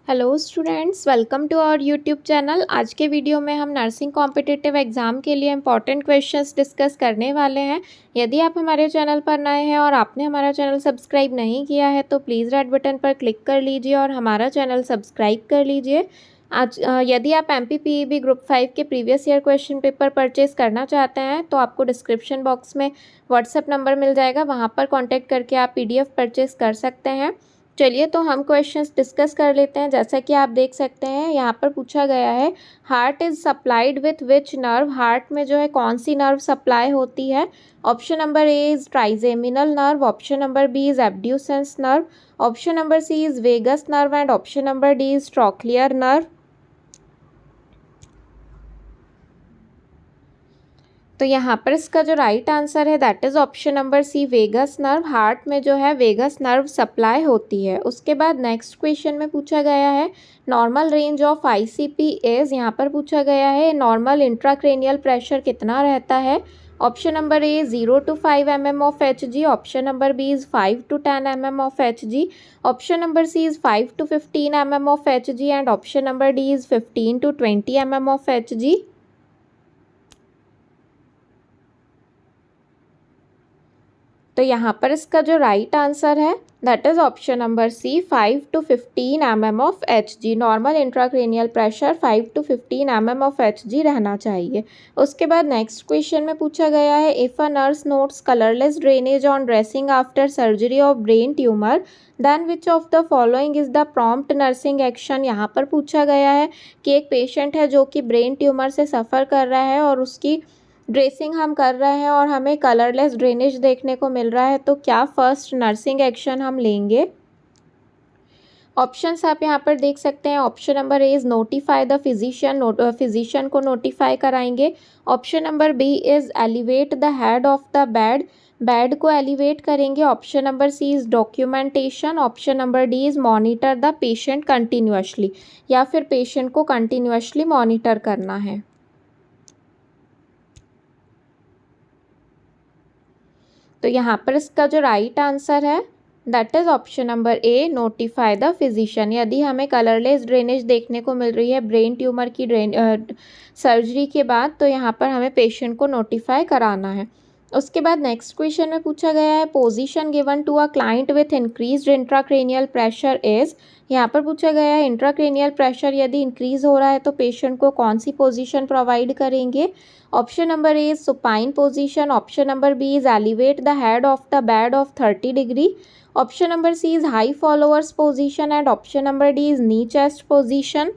Hello students, welcome to our YouTube channel. आज के video में हम नर्सिंग कॉम्पिटिटिव एग्ज़ाम के लिए इंपॉर्टेंट क्वेश्चंस डिस्कस करने वाले हैं। यदि आप हमारे चैनल पर नए हैं और आपने हमारा चैनल सब्सक्राइब नहीं किया है तो प्लीज़ रेड बटन पर क्लिक कर लीजिए और हमारा चैनल सब्सक्राइब कर लीजिए। आज यदि आप MPPEB ग्रुप 5 के previous year question paper purchase करना चाहते हैं तो आपको डिस्क्रिप्शन बॉक्स में व्हाट्सएप नंबर मिल जाएगा, वहाँ पर कॉन्टैक्ट करके आप PDF परचेज कर सकते हैं। चलिए तो हम क्वेश्चंस डिस्कस कर लेते हैं। जैसा कि आप देख सकते हैं यहाँ पर पूछा गया है, heart is supplied with which nerve. Heart में जो है कौन सी नर्व सप्लाई होती है। Option number A is trigeminal nerve, option number B is abducens nerve, option number C is vagus nerve and option number D is trochlear nerve. तो यहाँ पर इसका जो राइट आंसर है that is option number C, vagus nerve. Heart में जो है vagus nerve supply होती है। उसके बाद नेक्स्ट क्वेश्चन में पूछा गया है, normal range of ICP is. यहाँ पर पूछा गया है नॉर्मल इंट्राक्रेनियल प्रेशर कितना रहता है। Option number A 0 to 5 mm of Hg, option number B is 5 to 10 mm of Hg, option number C is 5 to 15 mm of Hg and option number D is 15 to 20 mm of Hg। तो यहाँ पर इसका जो right answer है that is option number C, 5 to 15 mm of Hg। Normal intracranial pressure 5 to 15 mm of Hg रहना चाहिए। उसके बाद नेक्स्ट क्वेश्चन में पूछा गया है, if a nurse notes colourless drainage on dressing after surgery of brain tumour then which of the following is the prompt nursing action. यहाँ पर पूछा गया है कि एक पेशेंट है जो कि ब्रेन ट्यूमर से सफ़र कर रहा है और उसकी ड्रेसिंग हम कर रहे हैं और हमें कलरलेस ड्रेनेज देखने को मिल रहा है, तो क्या फर्स्ट नर्सिंग एक्शन हम लेंगे। ऑप्शंस आप यहाँ पर देख सकते हैं। Option number A is notify the physician, physician को नोटिफाई कराएंगे। Option number B is elevate the head of the bed, bed को एलिवेट करेंगे। Option number C is documentation, option number D is monitor the patient continuously, या फिर patient को continuously monitor करना है। तो यहाँ पर इसका जो राइट आंसर है that is option number A, notify the physician. यदि हमें कलरलेस ड्रेनेज देखने को मिल रही है ब्रेन ट्यूमर की सर्जरी के बाद, तो यहाँ पर हमें पेशेंट को नोटिफाई कराना है। उसके बाद नेक्स्ट क्वेश्चन में पूछा गया है, position given to a client with increased intracranial pressure is. यहाँ पर पूछा गया है इंट्राक्रेनियल प्रेशर यदि इंक्रीज हो रहा है तो पेशेंट को कौन सी पोजीशन प्रोवाइड करेंगे। Option number A is supine position, option number B is elevate the head of the bed of 30 degree, option number C is high Fowler's position and option number D is knee chest position.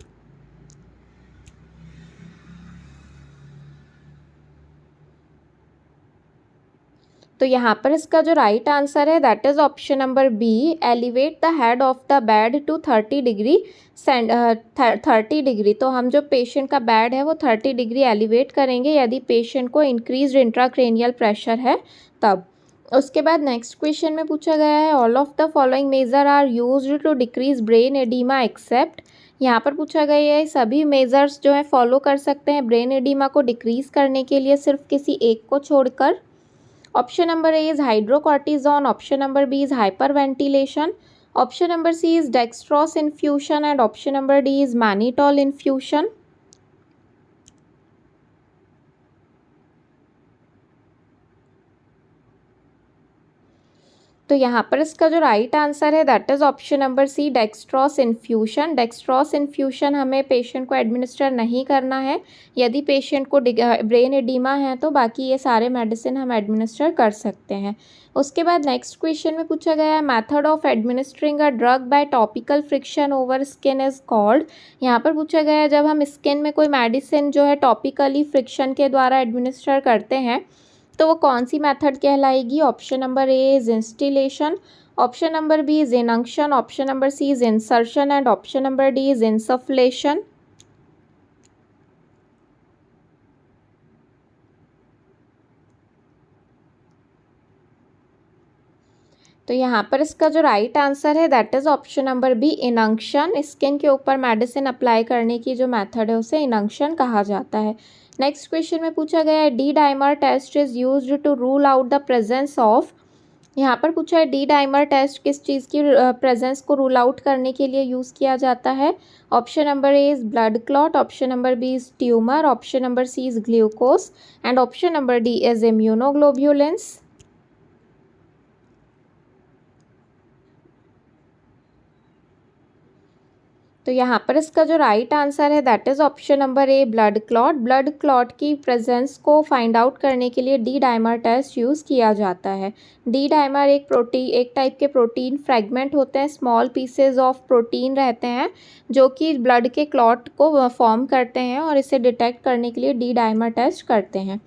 तो यहाँ पर इसका जो right answer है that is option number B, elevate the head of the bed to 30 degree 30 degree. तो हम जो patient का बेड है वो 30 डिग्री एलिवेट करेंगे यदि पेशेंट को इंक्रीज इंट्राक्रेनियल प्रेशर है तब। उसके बाद नेक्स्ट क्वेश्चन में पूछा गया है, all of the following measure are used to decrease brain oedema except. यहाँ पर पूछा गया है सभी मेजर्स जो है फॉलो कर सकते हैं ब्रेन एडिमा को डिक्रीज करने के लिए, सिर्फ किसी एक को छोड़कर। Option number A is hydrocortisone, option number B is hyperventilation, option number C is dextrose infusion and option number D is mannitol infusion. तो यहाँ पर इसका जो राइट आंसर है that is option number C, dextrose infusion. Dextrose infusion हमें patient को administer नहीं करना है यदि पेशेंट को ब्रेन एडिमा है, तो बाकी ये सारे मेडिसिन हम एडमिनिस्टर कर सकते हैं। उसके बाद नेक्स्ट क्वेश्चन में पूछा गया है, method of administering a drug bye topical friction over skin is called. यहाँ पर पूछा गया है जब हम स्किन में कोई मेडिसिन जो है टॉपिकली फ्रिक्शन के द्वारा एडमिनिस्टर करते हैं तो वो कौन सी मेथड कहलाएगी। Option number A is instillation, option number B is inunction, option number C is insertion and option number D is insufflation. तो यहाँ पर इसका जो राइट आंसर है that is option number B, inunction. Skin के ऊपर medicine apply करने की जो मेथड है उसे इनंक्शन कहा जाता है। नेक्स्ट क्वेश्चन में पूछा गया है, D dimer test is used to rule out the presence of. यहाँ पर पूछा है डी डाइमर टेस्ट किस चीज़ की प्रेजेंस को रूल आउट करने के लिए यूज़ किया जाता है। Option number A is blood clot, option number B is tumour, option number C is glucose and option number D is immunoglobulins. तो यहाँ पर इसका जो राइट आंसर है that is option number A blood clot. Blood clot की presence को find out करने के लिए डी डाइमर टेस्ट यूज़ किया जाता है। डी डाइमर एक टाइप के प्रोटीन फ्रेगमेंट होते हैं, स्मॉल पीसेज ऑफ प्रोटीन रहते हैं जो कि ब्लड के क्लॉट को फॉर्म करते हैं और इसे डिटेक्ट करने के लिए डी डाइमर टेस्ट करते हैं।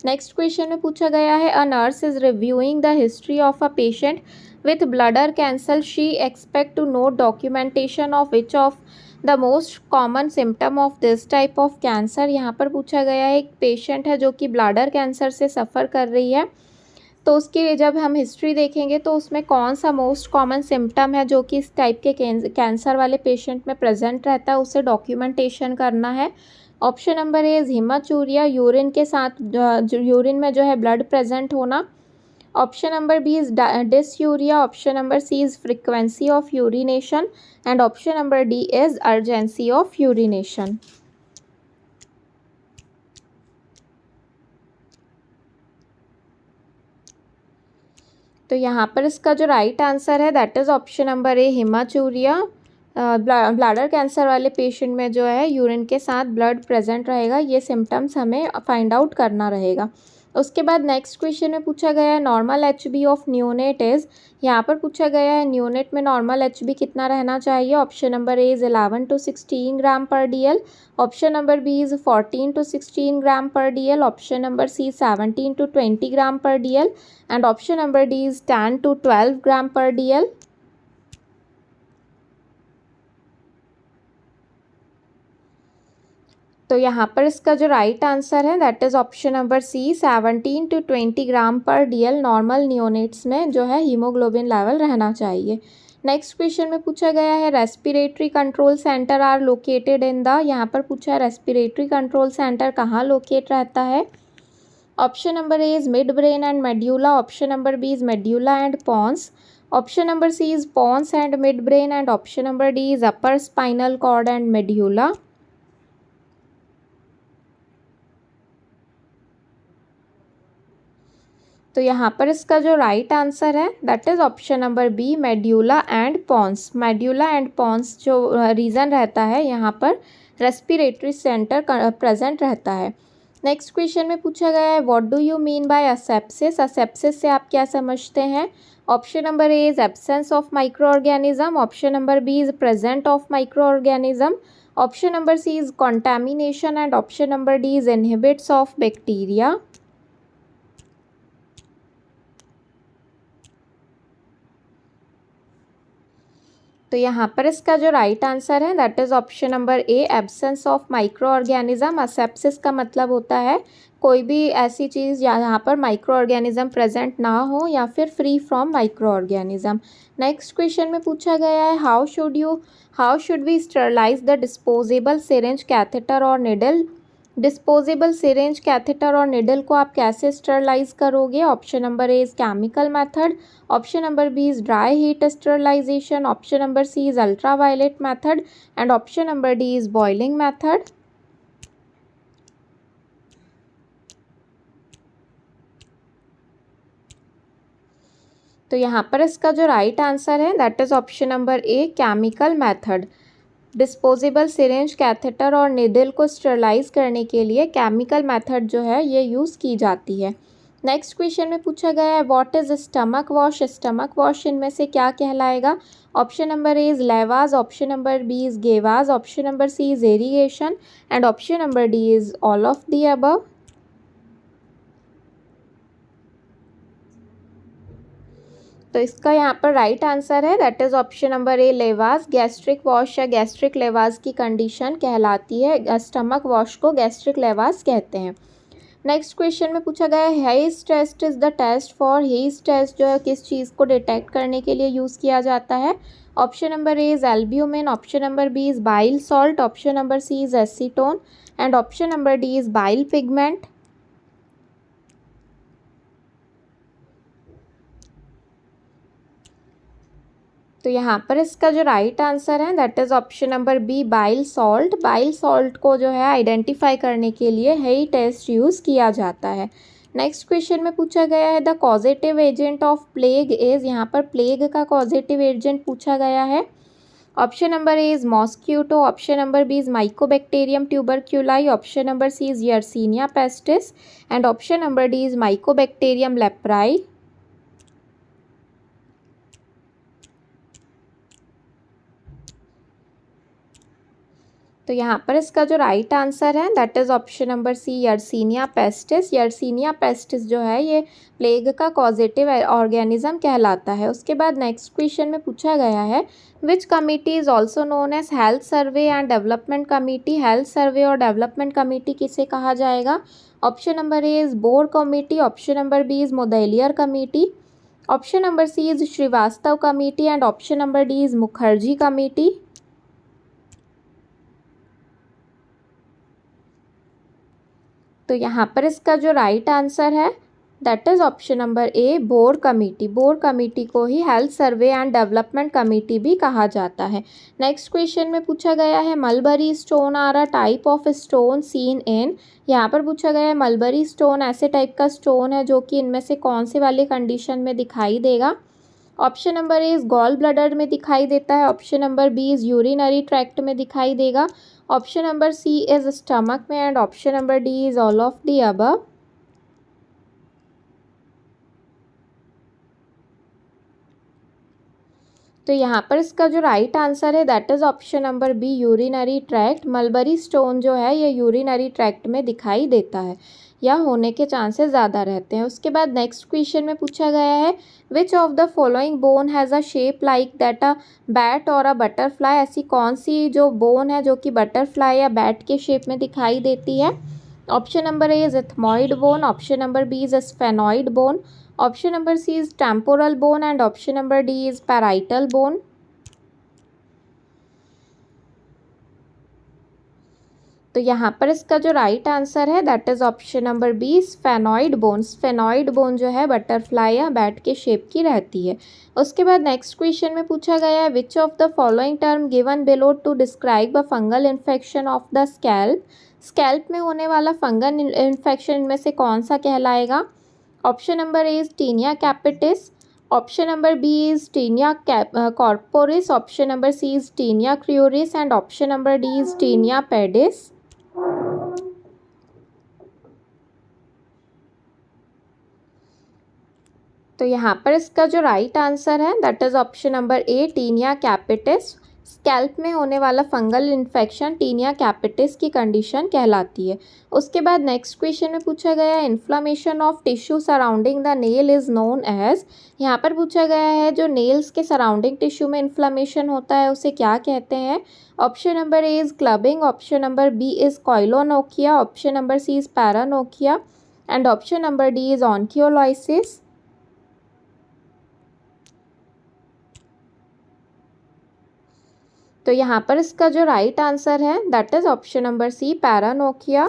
नेक्स्ट क्वेश्चन में पूछा गया है a nurse is reviewing the history of a patient with bladder cancer. She expect to know documentation of which of the most common symptom of this type of cancer. यहाँ पर पूछा गया है एक पेशेंट है जो कि ब्लैडर कैंसर से सफ़र कर रही है, तो उसकी जब हम हिस्ट्री देखेंगे तो उसमें कौन सा मोस्ट कॉमन सिम्टम है जो कि इस टाइप के कैंसर वाले पेशेंट में प्रेजेंट रहता है, उसे डॉक्यूमेंटेशन करना है। Option number A is hematuria, urine के साथ यूरिन में जो है ब्लड प्रेजेंट होना। Option number B is dysuria, option number C is frequency of urination and option number D is urgency of urination. तो यहाँ पर इसका जो राइट आंसर है that is option number A hematuria. Bladder cancer वाले patient में जो है यूरिन के साथ ब्लड प्रेजेंट रहेगा, ये सिम्टम्स हमें फाइंड आउट करना रहेगा। उसके बाद नेक्स्ट क्वेश्चन में पूछा गया है normal HB of neonate is. यहाँ पर पूछा गया है न्यूनेट में नॉर्मल एचबी कितना रहना चाहिए। Option number A is 11 to 16 gram per DL, option number B is 14 to 16 gram per DL, option number C 17 to 20 gram per DL and option number D is 10 to 12 gram per DL। तो यहाँ पर इसका जो right answer है that is option number C 17 to 20 gram per DL normal neonates में जो है haemoglobin level रहना चाहिए। नेक्स्ट क्वेश्चन में पूछा गया है respiratory control centre are located in the. यहाँ पर पूछा है रेस्पिरेटरी कंट्रोल सेंटर कहाँ लोकेट रहता है। Option number A is mid brain and medulla, option number B is medulla and pons, option number C is pons and mid brain and option number D is upper spinal cord and medulla. तो यहाँ पर इसका जो right answer है that is option number B medulla and Pond's. Medulla and Pond's जो reason रहता है यहाँ पर रेस्पिरेटरी सेंटर प्रेजेंट रहता है। नेक्स्ट क्वेश्चन में पूछा गया है what do you mean by asepsis. Asepsis से आप क्या समझते हैं। Option number A is absence of micro organism, option number B is present of micro organism, option number C is contamination and option number D is inhibits of bacteria. तो यहाँ पर इसका जो राइट आंसर है that is option number A absence of micro organism. Asepsis का मतलब होता है कोई भी ऐसी चीज़ यहाँ पर माइक्रो ऑर्गेनिज्म प्रेजेंट ना हो या फिर free from micro organism. Next question में पूछा गया है how should we sterilise the disposable syringe catheter और निडल। डिस्पोजेबल सिरिंज कैथेटर और निडल को आप कैसे स्टरलाइज करोगे। Option number A is chemical method, option number B is dry heat sterilisation, option number C is ultraviolet method and option number D is boiling method. तो यहाँ पर इसका जो राइट आंसर है that is option number a chemical method. Disposable syringe catheter और needle को sterilise करने के लिए केमिकल मेथड जो है ये यूज़ की जाती है। नेक्स्ट क्वेश्चन में पूछा गया है what is stomach wash. Stomach wash इनमें से क्या कहलाएगा। Option number A is lavage, option number B is gavage, option number C is irrigation and option number D is all of the above. तो इसका यहाँ पर राइट आंसर है that is option number A lavage. Gastric wash या gastric lavage की condition कहलाती है, stomach wash को गैस्ट्रिक लेवाज कहते हैं। नेक्स्ट क्वेश्चन में पूछा गया है Hay's test is the test for. Hay's test जो है किस चीज़ को डिटेक्ट करने के लिए यूज़ किया जाता है। Option number A is albumin, option number B is bile salt, option number C is acetone and option number D is bile pigment. तो यहाँ पर इसका जो राइट आंसर है that is option number B, bile salt. Bile salt को जो है identify करने के लिए हेई टेस्ट यूज़ किया जाता है। नेक्स्ट क्वेश्चन में पूछा गया है the causative agent of plague is. यहाँ पर प्लेग का कॉजेटिव एजेंट पूछा गया है। Option number A is mosquito, option number B is Mycobacterium tuberculi, option number C is Yersinia pestis and option number D is Mycobacterium leprae. तो यहाँ पर इसका जो राइट आंसर है that is option number C, Yersinia pestis. Yersinia pestis जो है ये plague का कॉजेटिव ऑर्गेनिज्म कहलाता है। उसके बाद नेक्स्ट क्वेश्चन में पूछा गया है which committee is also known as health survey and development committee. Health survey और डेवलपमेंट कमिटी किसे कहा जाएगा? Option number A is Bhore committee, option number B is Mudaliar committee, option number C is Srivastava committee and option number D is Mukherjee committee. तो यहाँ पर इसका जो right answer है that is option number A, Bhore committee. Bhore committee को ही health survey and development committee भी कहा जाता है। नेक्स्ट क्वेश्चन में पूछा गया है mulberry stone are a type of stone seen in. यहाँ पर पूछा गया है मलबरी स्टोन ऐसे टाइप का स्टोन है जो कि इनमें से कौन से वाली कंडीशन में दिखाई देगा? Option number A is gall bladder में दिखाई देता है, option number B is urinary tract में दिखाई देगा, option number C is stomach में and option number D is all of the above. तो यहाँ पर इसका जो राइट आंसर है that is option number B, urinary tract. Mulberry stone जो है ये यूरिनरी ट्रैक्ट में दिखाई देता है या होने के चांसेस ज़्यादा रहते हैं। उसके बाद नेक्स्ट क्वेश्चन में पूछा गया है which of the following bone has a shape like that a bat और अ बटरफ्लाई। ऐसी कौन सी जो बोन है जो कि बटरफ्लाई या बैट के शेप में दिखाई देती है? Option number A is ethmoid bone, option number B is sphenoid bone, option number C is temporal bone and option number D is parietal bone. तो यहाँ पर इसका जो राइट आंसर है that is option number B, sphenoid bone. Sphenoid bone जो है butterfly या bat के शेप की रहती है। उसके बाद नेक्स्ट क्वेश्चन में पूछा गया है which of the following term given below to describe a fungal infection of the scalp. Scalp में होने वाला फंगल इन्फेक्शन में से कौन सा कहलाएगा? Option number A is tinea capitis, option number B is tinea corporis, option number C is tinea cruris and option number D is tinea pedis. तो यहाँ पर इसका जो राइट आंसर है that is option number A, tinea capitis. Scalp में होने वाला fungal infection tinea capitis की कंडीशन कहलाती है। उसके बाद नेक्स्ट क्वेश्चन में पूछा गया है inflammation of tissue surrounding the nail is known as. यहाँ पर पूछा गया है जो नेल्स के सराउंडिंग टिश्यू में इन्फ्लामेशन होता है उसे क्या कहते हैं? Option number A is clubbing, option number B is koilonychia, option number C is paronychia and option number D is onycholysis. तो यहाँ पर इसका जो राइट आंसर है that is option number C, paronychia.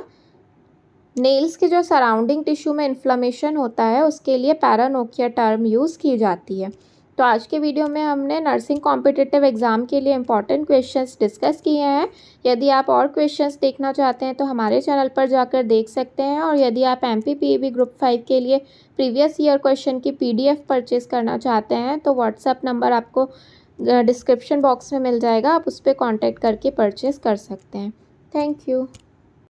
Nails के जो सराउंडिंग टिश्यू में inflammation होता है उसके लिए पैरानोकिया टर्म यूज़ की जाती है। तो आज के वीडियो में हमने नर्सिंग कॉम्पिटिटिव एग्ज़ाम के लिए इंपॉर्टेंट क्वेश्चंस डिस्कस किए हैं। यदि आप और क्वेश्चंस देखना चाहते हैं तो हमारे चैनल पर जाकर देख सकते हैं और यदि आप MPPAB ग्रुप 5 के लिए प्रीवियस ईयर क्वेश्चन की PDF परचेज़ करना चाहते हैं तो व्हाट्सएप नंबर आपको डिस्क्रिप्शन बॉक्स में मिल जाएगा, आप उस पर कॉन्टैक्ट करके परचेज़ कर सकते हैं। Thank you.